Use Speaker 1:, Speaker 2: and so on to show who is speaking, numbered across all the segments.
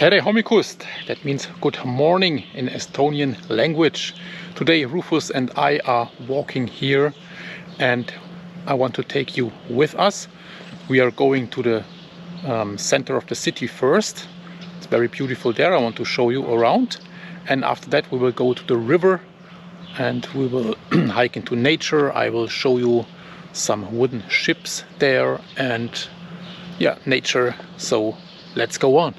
Speaker 1: Tere homikust, that means good morning in Estonian language. Today Rufus and I are walking here and I want to take you with us. We are going to the center of the city first. It's very beautiful there. I want to show you around, and after that we will go to the river and we will hike into nature. I will show you some wooden ships there and yeah, nature. So let's go on.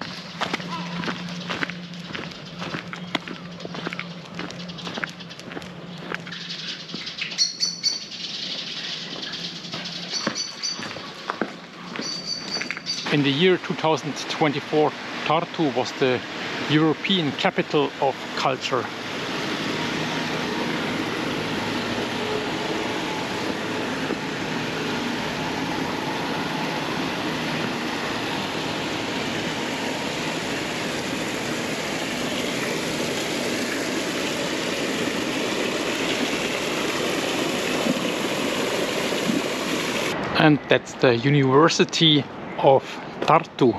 Speaker 1: In the year 2024, Tartu was the European capital of culture. And that's the University of Tartu.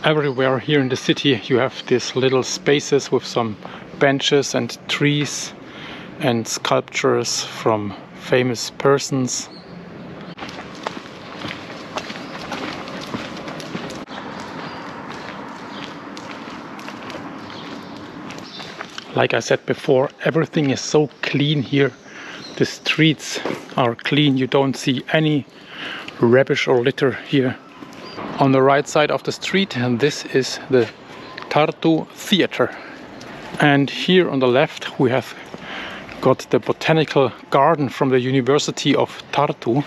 Speaker 1: Everywhere here in the city you have these little spaces with some benches and trees and sculptures from famous persons. Like I said before, everything is so clean here. The streets are clean, you don't see any rubbish or litter here. On the right side of the street, and this is the Tartu Theater. And here on the left we have got the botanical garden from the University of Tartu.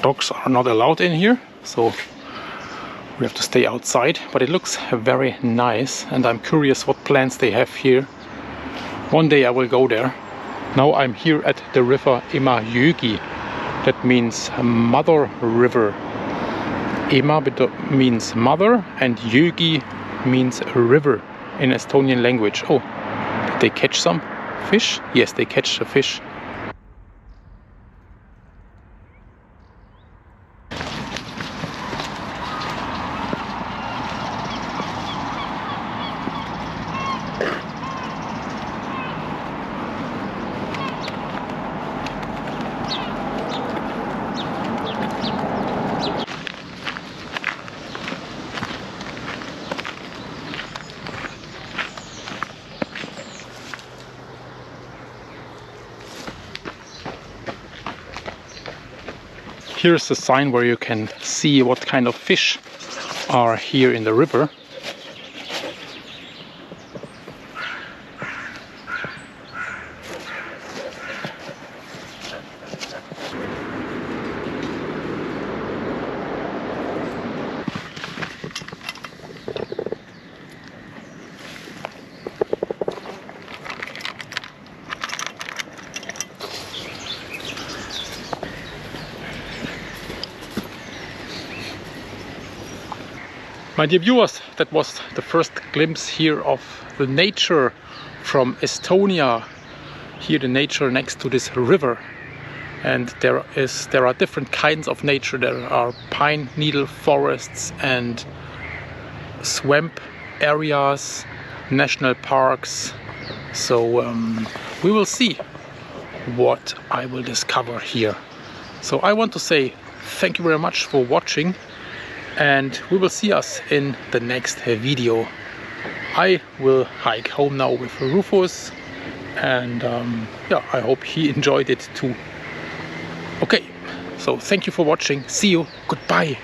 Speaker 1: Dogs are not allowed in here, so we have to stay outside, but it looks very nice and I'm curious what plants they have here. One day I will go there. Now I'm here at the river Imma Yugi. That means mother river. Imma means mother and Yugi means river in Estonian language. Oh, did they catch some fish? Yes, they catch a fish. Here's a sign where you can see what kind of fish are here in the river. My dear viewers, that was the first glimpse here of the nature from Estonia. Here the nature next to this river. And there are different kinds of nature. There are pine needle forests and swamp areas, national parks. So we will see what I will discover here. So I want to say thank you very much for watching. And we will see us in the next video. I will hike home now with Rufus, and yeah, I hope he enjoyed it too. Okay, so thank you for watching. See you. Goodbye.